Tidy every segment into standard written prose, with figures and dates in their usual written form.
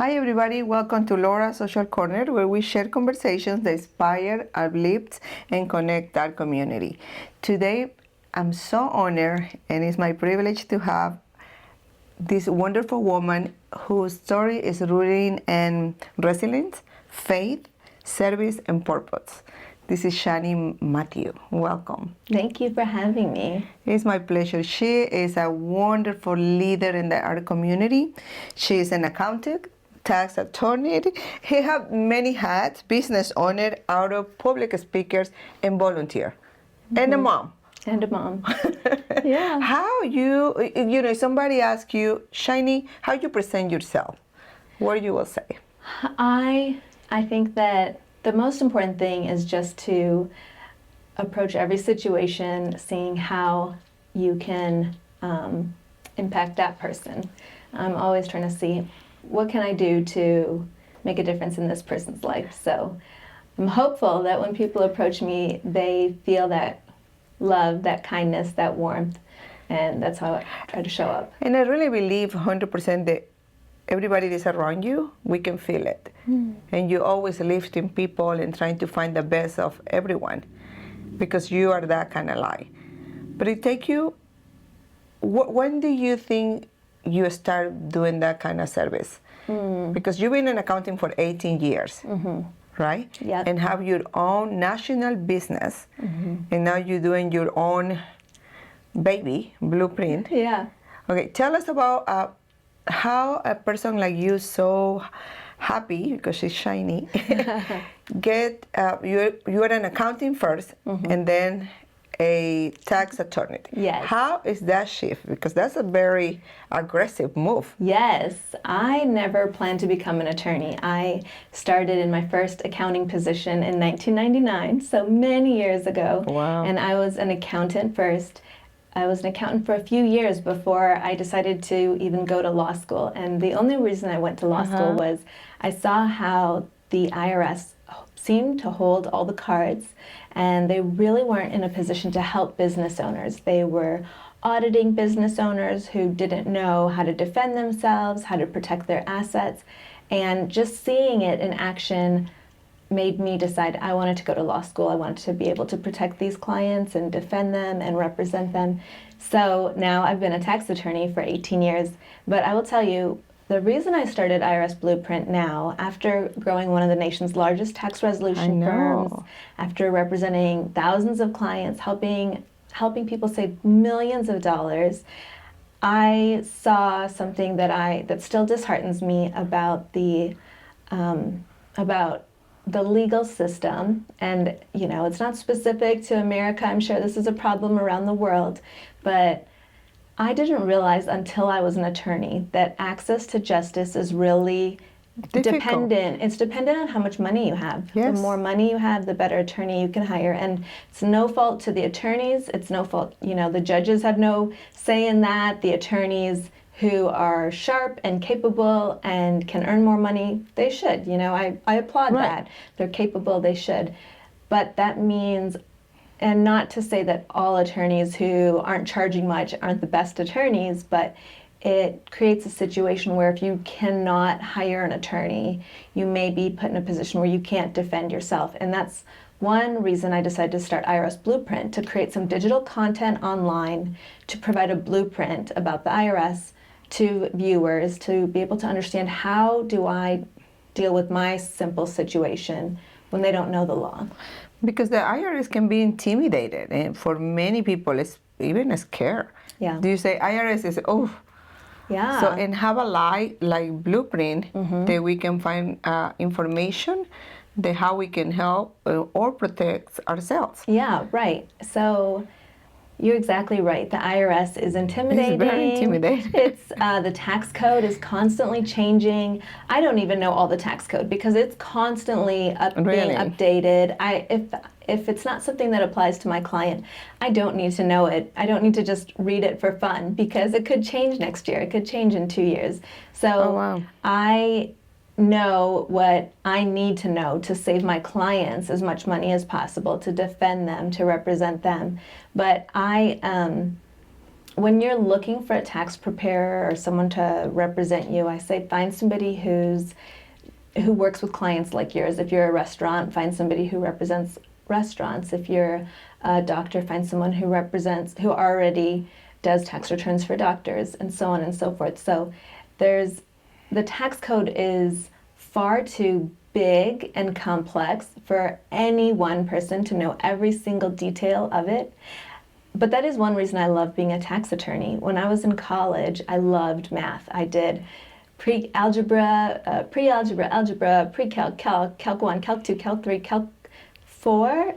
Hi everybody, welcome to Laura's Social Corner, where we share conversations that inspire, uplift, and connect our community. Today, I'm so honored, and it's my privilege to have this wonderful woman whose story is rooted in resilience, faith, service, and purpose. This is Shiny Mathew. Welcome. Thank you for having me. It's my pleasure. She is a wonderful leader in the art community. She is an accountant, tax attorney. He has many hats: business owner, author, public speakers, and volunteer, and a mom. And a mom. Yeah. How if somebody asks you, Shiny, how you present yourself, what you will say? I think that the most important thing is just to approach every situation seeing how you can impact that person. I'm always trying to see what can I do to make a difference in this person's life. So I'm hopeful that when people approach me, they feel that love, that kindness, that warmth, and that's how I try to show up. And I really believe 100% that everybody that's around you, we can feel it. And you always lifting people and trying to find the best of everyone because you are that kind of light. But it take you, when do you think you start doing that kind of service? Because you've been in accounting for 18 years, right? Yep. And have your own national business, and now you're doing your own baby, Blueprint. Yeah. Okay, tell us about how a person like you, so happy because she's shiny, you're an accounting first and then a tax attorney. Yes. How is that shift? Because that's a very aggressive move. Yes, I never planned to become an attorney. I started in my first accounting position in 1999, so many years ago. Wow. And I was an accountant first. I was an accountant for a few years before I decided to even go to law school. And the only reason I went to law school was I saw how the IRS seemed to hold all the cards, and they really weren't in a position to help business owners. They were auditing business owners who didn't know how to defend themselves, how to protect their assets, and just seeing it in action made me decide I wanted to go to law school. I wanted to be able to protect these clients and defend them and represent them. So now I've been a tax attorney for 18 years, but I will tell you, the reason I started IRS Blueprint now, after growing one of the nation's largest tax resolution firms, after representing thousands of clients, helping people save millions of dollars, I saw something that still disheartens me about the legal system. And it's not specific to America. I'm sure this is a problem around the world, but I didn't realize until I was an attorney that access to justice is really dependent. It's dependent on how much money you have. Yes. The more money you have, the better attorney you can hire. And it's no fault to the attorneys. It's no fault, the judges have no say in that. The attorneys who are sharp and capable and can earn more money, they should. I applaud that. They're capable, they should. But that means, and not to say that all attorneys who aren't charging much aren't the best attorneys, but it creates a situation where if you cannot hire an attorney, you may be put in a position where you can't defend yourself. And that's one reason I decided to start IRS Blueprint, to create some digital content online to provide a blueprint about the IRS to viewers, to be able to understand how do I deal with my simple situation when they don't know the law. Because the IRS can be intimidated, and for many people, it's even scared. Yeah. Do you say IRS is, Yeah. So, and have a light like Blueprint that we can find information that how we can help or protect ourselves. Yeah, right. So you're exactly right. The IRS is intimidating. It's very intimidating. It's the tax code is constantly changing. I don't even know all the tax code because it's constantly being updated. If it's not something that applies to my client, I don't need to know it. I don't need to just read it for fun because it could change next year. It could change in 2 years. So I know what I need to know to save my clients as much money as possible, to defend them, to represent them. But I when you're looking for a tax preparer or someone to represent you, I say find somebody who works with clients like yours. If you're a restaurant, find somebody who represents restaurants. If you're a doctor, find someone who already does tax returns for doctors, and so on and so forth. So the tax code is far too big and complex for any one person to know every single detail of it. But that is one reason I love being a tax attorney. When I was in college, I loved math. I did pre-algebra, algebra, pre-calc, calc 1, calc 2, calc 3, calc 4,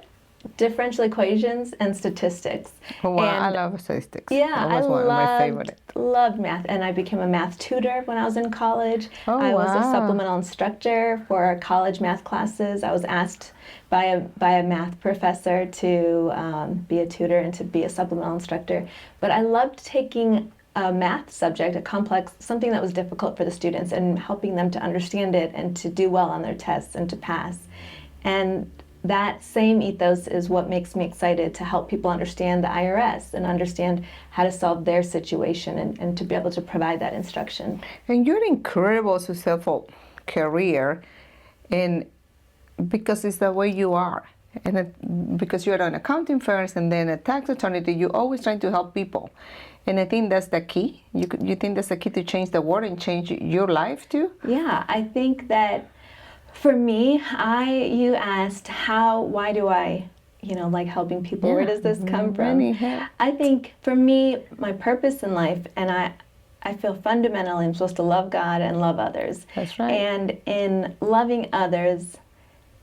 differential equations, and statistics. Oh, wow, I And love statistics. yeah, That was one of my favorite. loved math, and I became a math tutor when I was in college. Oh, I was a wow. supplemental instructor for college math classes. I was asked by a math professor to be a tutor and to be a supplemental instructor. But I loved taking a math subject, a complex, something that was difficult for the students, and helping them to understand it and to do well on their tests and to pass. And that same ethos is what makes me excited to help people understand the IRS and understand how to solve their situation and to be able to provide that instruction. And you're an incredible, successful career, and because it's the way you are. And because you're an accounting first and then a tax attorney, you're always trying to help people. And I think that's the key. You think that's the key to change the world and change your life too? Yeah, I think that for me, you asked why do I, like helping people? Yeah. Where does this come from? Anyhow. I think for me, my purpose in life, and I feel fundamentally I'm supposed to love God and love others. That's right. And in loving others,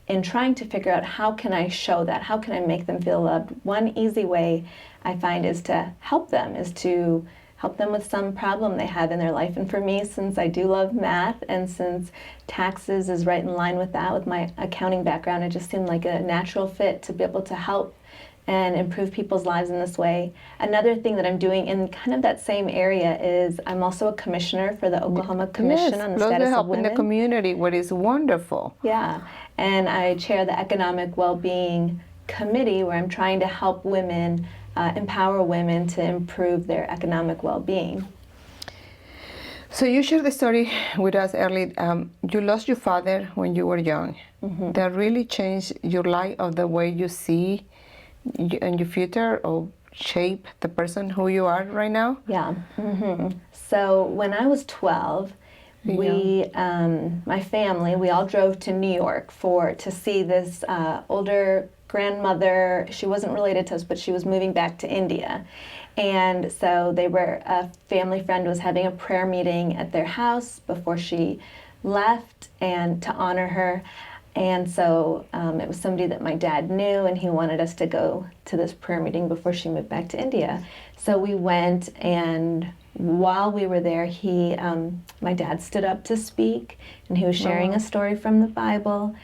in trying to figure out how can I show that, how can I make them feel loved, one easy way I find is to help them with some problem they have in their life. And for me, since I do love math and since taxes is right in line with that, with my accounting background, it just seemed like a natural fit to be able to help and improve people's lives in this way. Another thing that I'm doing in kind of that same area is I'm also a commissioner for the Oklahoma Commission on the Status of helping Women. the community, what is wonderful. Yeah, and I chair the Economic Well-Being Committee, where I'm trying to help women, empower women to improve their economic well-being. So you shared the story with us earlier. You lost your father when you were young. Mm-hmm. That really changed your life, of the way you see in your future, or shape the person who you are right now? Yeah. Mm-hmm. So when I was 12, my family, we all drove to New York to see this older grandmother. She wasn't related to us, but she was moving back to India. And so a family friend was having a prayer meeting at their house before she left, and to honor her. And so it was somebody that my dad knew, and he wanted us to go to this prayer meeting before she moved back to India. So we went, and while we were there, my dad stood up to speak, and he was sharing a story from the Bible,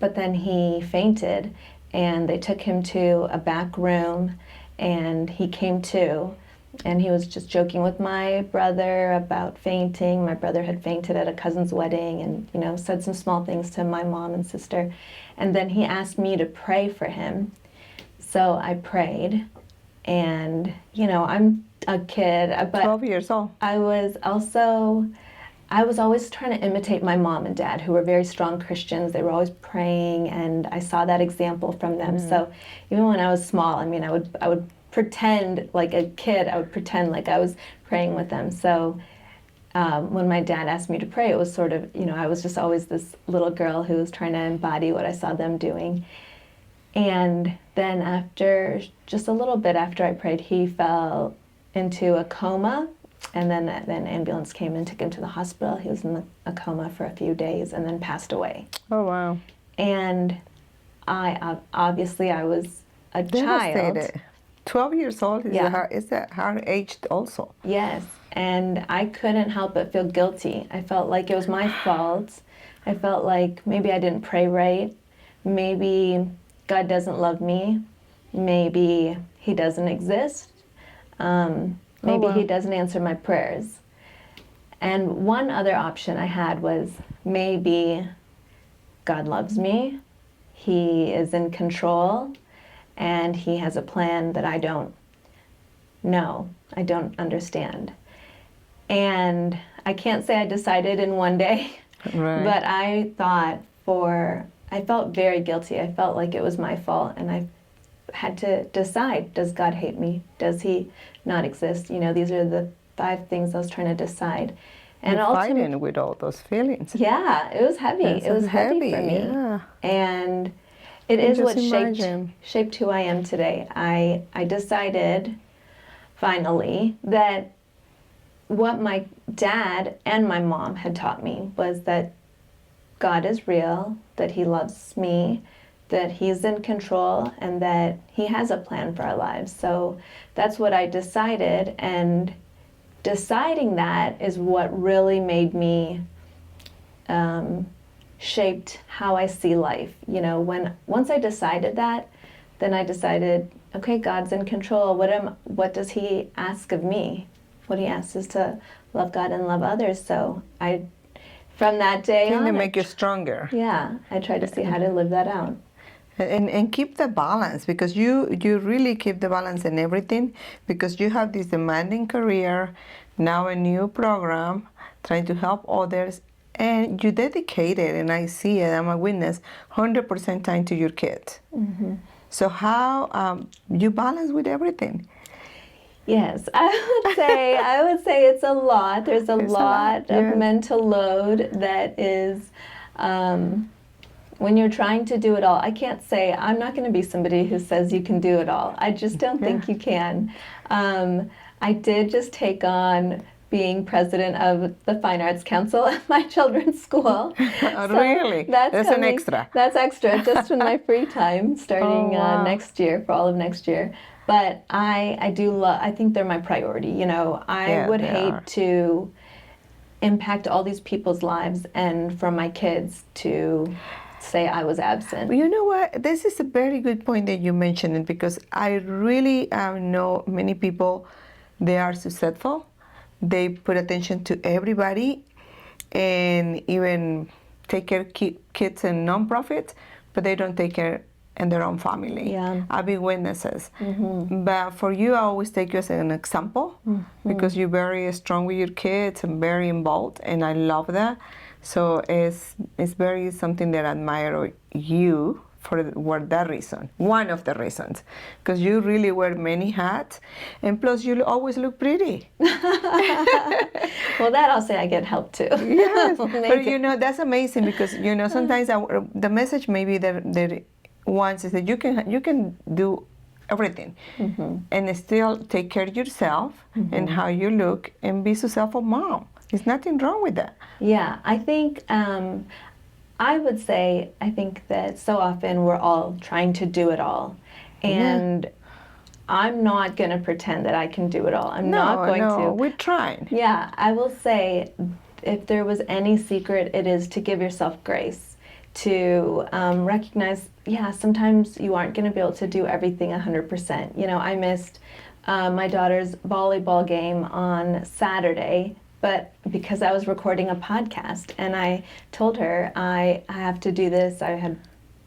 but then he fainted, and they took him to a back room, and he came to. And he was just joking with my brother about fainting. My brother had fainted at a cousin's wedding, and said some small things to my mom and sister. And then he asked me to pray for him. So I prayed, and I'm a kid, but 12 years old. I was always trying to imitate my mom and dad, who were very strong Christians. They were always praying, and I saw that example from them. So even when I was small, I would pretend like a kid. I would pretend like I was praying with them. So when my dad asked me to pray, it was sort of, I was just always this little girl who was trying to embody what I saw them doing. And then just a little bit after I prayed, he fell into a coma. And then an ambulance came and took him to the hospital. He was in a coma for a few days and then passed away. Oh, wow. And I was a child. 12 years old is a hard age also. Yes, and I couldn't help but feel guilty. I felt like it was my fault. I felt like maybe I didn't pray right. Maybe God doesn't love me. Maybe he doesn't exist. Maybe he doesn't answer my prayers. And one other option I had was, maybe God loves me. He is in control, and he has a plan that I don't know. I don't understand. And I can't say I decided in one day, Right. but I felt very guilty. I felt like it was my fault, and I had to decide, does God hate me? Does he not exist? You know, these are the 5 things I was trying to decide. And You're ultimately, fighting with all those feelings. yeah, it was heavy. That's It was heavy, heavy for me. yeah. And it Can is just what imagine. shaped who I am today. I decided finally that what my dad and my mom had taught me was that God is real, that he loves me, that he's in control, and that he has a plan for our lives. So that's what I decided, and deciding that is what really made me shaped how I see life. You know, once I decided that, then I decided, okay, God's in control. What does he ask of me? What he asks is to love God and love others. So from that day Can on, they make you stronger? yeah, I tried to see how to live that out. And keep the balance, because you really keep the balance in everything, because you have this demanding career, now a new program, trying to help others, and you dedicated, and I see it, I'm a witness, 100% time to your kids. Mm-hmm. So how you balance with everything? Yes, I would say it's a lot. There's a It's a lot lot, of yes. mental load that is when you're trying to do it all. I can't say, I'm not going to be somebody who says you can do it all. I just don't think you can. I did just take on being president of the Fine Arts Council at my children's school. Really? That's an extra. That's extra, just in my free time, starting wow. next year, for all of next year. But I do love, I think they're my priority. You know, I Yeah, would they hate are. to impact all these people's lives and for my kids to say I was absent. Well, you know what? This is a very good point that you mentioned it, because I really know many people, they are successful. They put attention to everybody and even take care of kids and nonprofits, but they don't take care in their own family. Yeah. I've been witnesses. Mm-hmm. But for you, I always take you as an example, because you're very strong with your kids and very involved, and I love that. So it's very something that I admire you for that reason. One of the reasons, because you really wear many hats, and plus you always look pretty. Well, that I'll say I get help too. Yes, but Maybe. you know that's amazing, because you know sometimes the message maybe that wants is that you can do everything and still take care of yourself and how you look and be successful mom. There's nothing wrong with that. Yeah, I think I would say I think that so often we're all trying to do it all, and I'm not going to pretend that I can do it all. I'm not going to. We're trying. Yeah, I will say if there was any secret, it is to give yourself grace, to recognize, yeah, sometimes you aren't going to be able to do everything 100%. You know, I missed my daughter's volleyball game on Saturday, but because I was recording a podcast, and I told her I have to do this. I had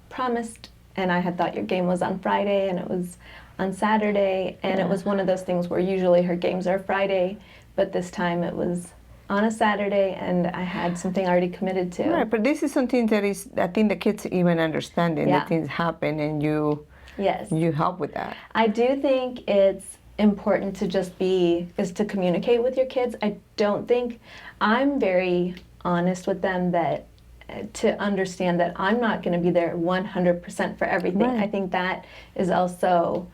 promised, and I had thought your game was on Friday, and it was on Saturday, and it was one of those things where usually her games are Friday, but this time it was on a Saturday, and I had something already committed to. Right, but this is something that is, I think the kids even understanding Yeah. that things happen, and you help with that. I do think it's important to to communicate with your kids. I don't think, I'm very honest with them that to understand that I'm not going to be there 100% for everything. Right. I think that is also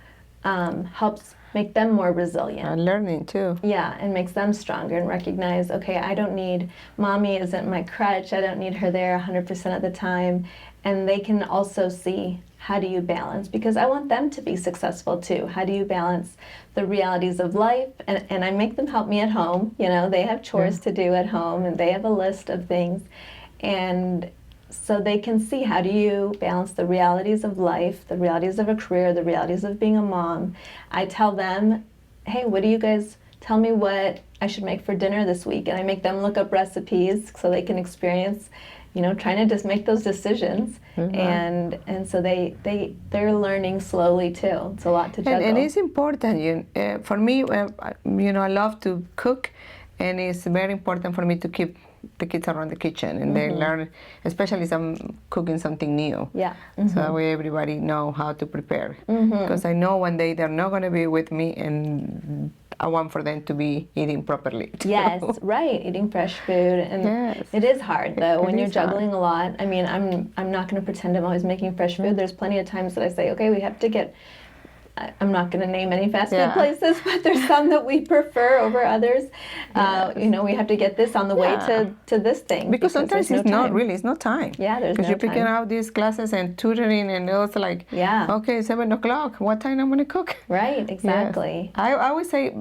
helps make them more resilient. Learning too. Yeah, and makes them stronger and recognize, okay, I don't need, mommy isn't my crutch, I don't need her there 100% of the time. And they can also see, how do you balance? Because I want them to be successful too. How do you balance the realities of life? And I make them help me at home. You know, they have chores to do at home, and they have a list of things. And so they can see, how do you balance the realities of life, the realities of a career, the realities of being a mom. I tell them, hey, what do you guys, tell me what I should make for dinner this week. And I make them look up recipes so they can experience, trying to just make those decisions. And so they're learning slowly too. It's a lot to juggle. And it's important. For me, I love to cook, and it's very important for me to keep the kids around the kitchen, and they learn, especially some cooking something new. Yeah. So that way everybody know how to prepare. Because I know one day they're not going to be with me, and I want for them to be eating properly too. Yes, right. Eating fresh food, and it is hard though when you're juggling a lot. I mean, I'm not going to pretend I'm always making fresh food. There's plenty of times that I say, okay, we have to get. I'm not going to name any fast food places, but there's some that we prefer over others. We have to get this on the way to this thing. Because sometimes it's not time. Yeah, there's no time. Because you're picking out these classes and tutoring, and it's like, okay, 7 o'clock. What time I'm going to cook? Right, exactly. Yes. I always say,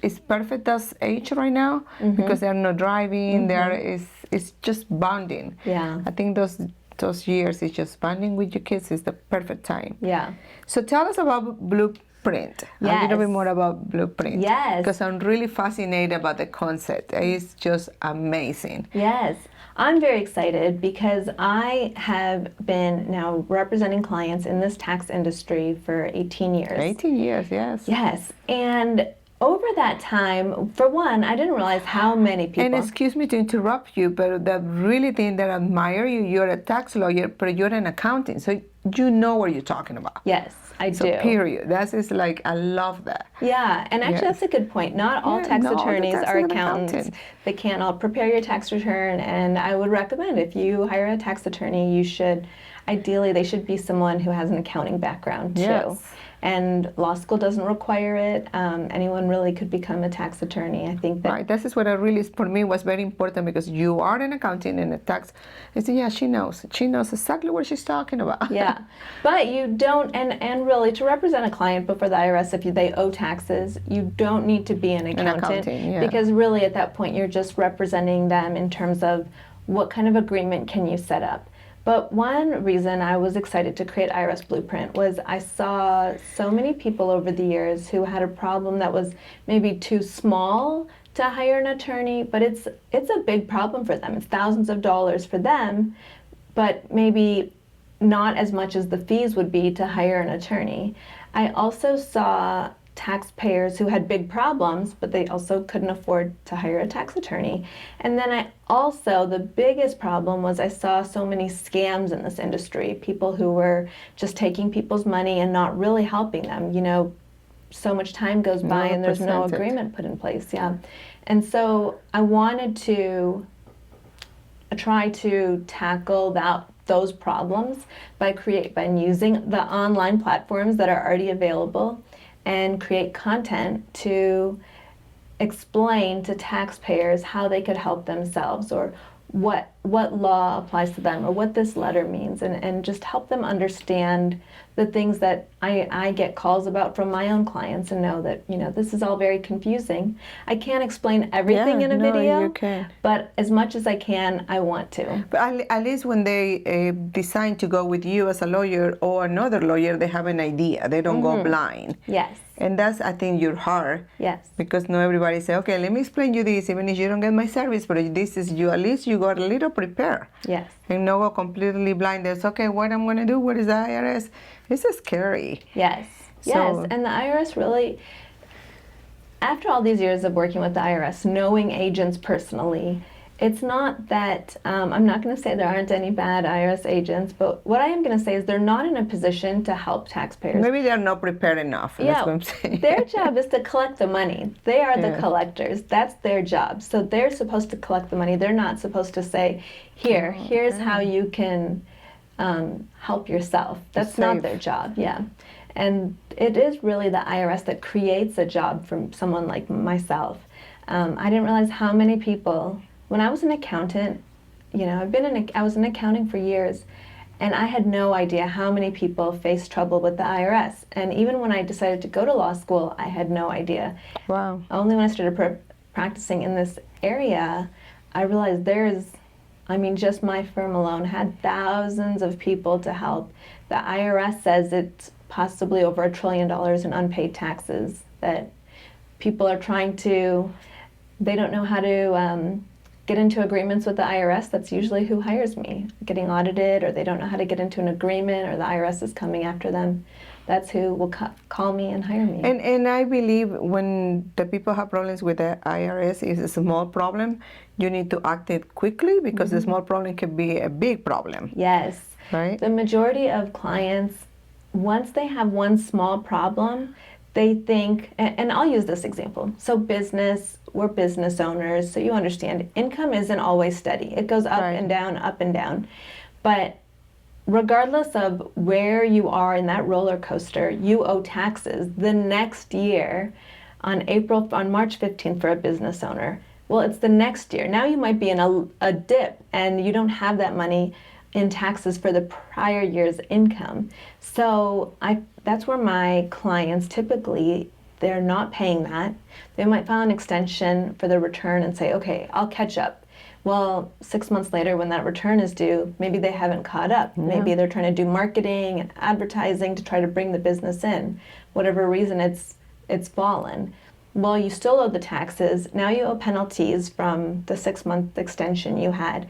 it's perfect as age right now because they're not driving. It's just bonding. Yeah. I think those years, it's just bonding with your kids is the perfect time. Yeah. So tell us about Blueprint. A little bit more about Blueprint. Yes. Because I'm really fascinated about the concept. It's just amazing. Yes. I'm very excited because I have been now representing clients in this tax industry for 18 years. 18 years, yes. Yes. And over that time, for one, I didn't realize how many people... And excuse me to interrupt you, but the really thing that I admire you, you're a tax lawyer, but you're an accountant, so you know what you're talking about. Yes, I do. Period. That is like, I love that. Yeah, and actually that's a good point. Not all tax attorneys are accountants. They can't all prepare your tax return, and I would recommend if you hire a tax attorney, you should, ideally, they should be someone who has an accounting background too. Yes. And law school doesn't require it. Anyone really could become a tax attorney. I think that... Right, this is what I really, for me, was very important because you are an accountant and a tax. I said, yeah, she knows. She knows exactly what she's talking about. Yeah, but you don't, and really, to represent a client before the IRS, if they owe taxes, you don't need to be an accountant. Because really, at that point, you're just representing them in terms of what kind of agreement can you set up. But one reason I was excited to create IRS Blueprint was I saw so many people over the years who had a problem that was maybe too small to hire an attorney, but it's a big problem for them. It's thousands of dollars for them, but maybe not as much as the fees would be to hire an attorney. I also saw taxpayers who had big problems, but they also couldn't afford to hire a tax attorney. And then the biggest problem was I saw so many scams in this industry, people who were just taking people's money and not really helping them. So much time goes by and there's no agreement put in place. Yeah. And so I wanted to try to tackle those problems by using the online platforms that are already available and create content to explain to taxpayers how they could help themselves, or what law applies to them, or what this letter means, and just help them understand the things that I get calls about from my own clients, and know that this is all very confusing. I can't explain everything in a video, you can. But as much as I can, I want to. But at least when they decide to go with you as a lawyer or another lawyer, they have an idea. They don't go blind. Yes. And that's, I think, your heart. Yes. Because not everybody say, okay, let me explain you this, even if you don't get my service, but this is you. At least you got a little prepared. Yes. And not go completely blind. There's, okay, what I'm going to do? What is the IRS? This is scary. Yes. Yes. And the IRS really, after all these years of working with the IRS, knowing agents personally, it's not that, I'm not going to say there aren't any bad IRS agents, but what I am going to say is they're not in a position to help taxpayers. Maybe they're not prepared enough. Yeah, that's what I'm saying. Their job is to collect the money. They are the collectors. That's their job. So they're supposed to collect the money. They're not supposed to say, here's how you can help yourself. That's not their job, yeah. And it is really the IRS that creates a job for someone like myself. I didn't realize how many people... When I was an accountant, I was in accounting for years, and I had no idea how many people face trouble with the IRS. And even when I decided to go to law school, I had no idea. Wow. Only when I started practicing in this area, I realized just my firm alone had thousands of people to help. The IRS says it's possibly over $1 trillion in unpaid taxes that people are trying to, they don't know how to get into agreements with the IRS, that's usually who hires me. Getting audited, or they don't know how to get into an agreement, or the IRS is coming after them. That's who will call me and hire me. And I believe when the people have problems with the IRS, it's a small problem, you need to act it quickly because the small problem can be a big problem. Yes. Right? The majority of clients, once they have one small problem, they think, and I'll use this example. So we're business owners, so you understand, income isn't always steady. It goes up and down, up and down. But regardless of where you are in that roller coaster, you owe taxes the next year on March 15th for a business owner. Well, it's the next year. Now you might be in a dip and you don't have that money in taxes for the prior year's income. So that's where my clients typically, they're not paying that. They might file an extension for the return and say, okay, I'll catch up. Well, 6 months later when that return is due, maybe they haven't caught up. Yeah. Maybe they're trying to do marketing and advertising to try to bring the business in. Whatever reason it's fallen. Well, you still owe the taxes. Now you owe penalties from the 6-month extension you had.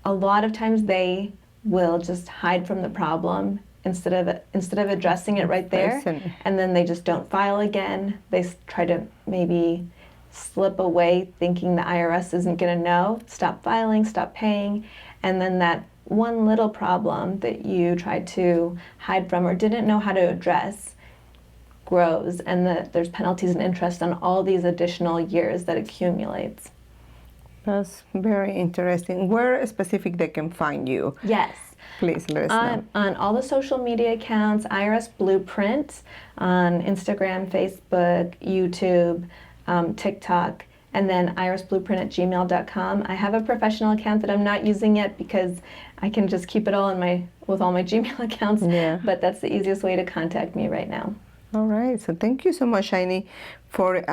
A lot of times they will just hide from the problem instead of addressing it right there, and then they just don't file again. They try to maybe slip away thinking the IRS isn't going to know, stop filing, stop paying, and then that one little problem that you tried to hide from or didn't know how to address grows, and there's penalties and interest on all these additional years that accumulates. That's very interesting. Where specific they can find you? Yes. Please let us know. On all the social media accounts, IRS Blueprint, on Instagram, Facebook, YouTube, TikTok, and then irsblueprint@gmail.com. I have a professional account that I'm not using yet because I can just keep it all with all my Gmail accounts. Yeah. But that's the easiest way to contact me right now. All right. So thank you so much, Shiny, for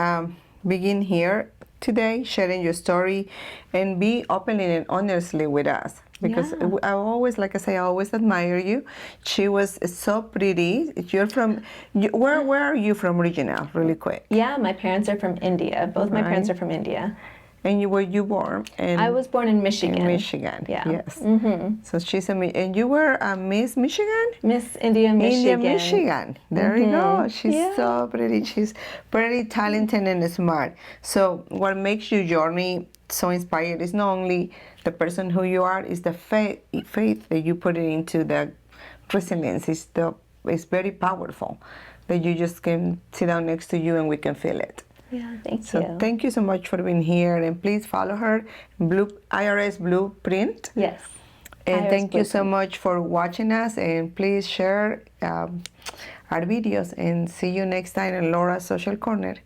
being here today, sharing your story, and be openly and honestly with us. Because I always, like I say, I always admire you. She was so pretty. You're from, where are you from original, really quick? Yeah, my parents are from India. Both my parents are from India. And were you born? I was born in Michigan. In Michigan, yeah. Yes. Mm-hmm. So she's and you were Miss Michigan? Miss India, Michigan. India, Michigan. There you go. She's so pretty. She's very talented and smart. So what makes your journey so inspired is not only the person who you are, is the faith that you put into the resilience. It's very powerful that you just can sit down next to you and we can feel it. Yeah, thank you. So thank you so much for being here, and please follow her, IRS Blueprint. Yes. And thank you so much for watching us, and please share our videos, and see you next time in Laura's Social Corner.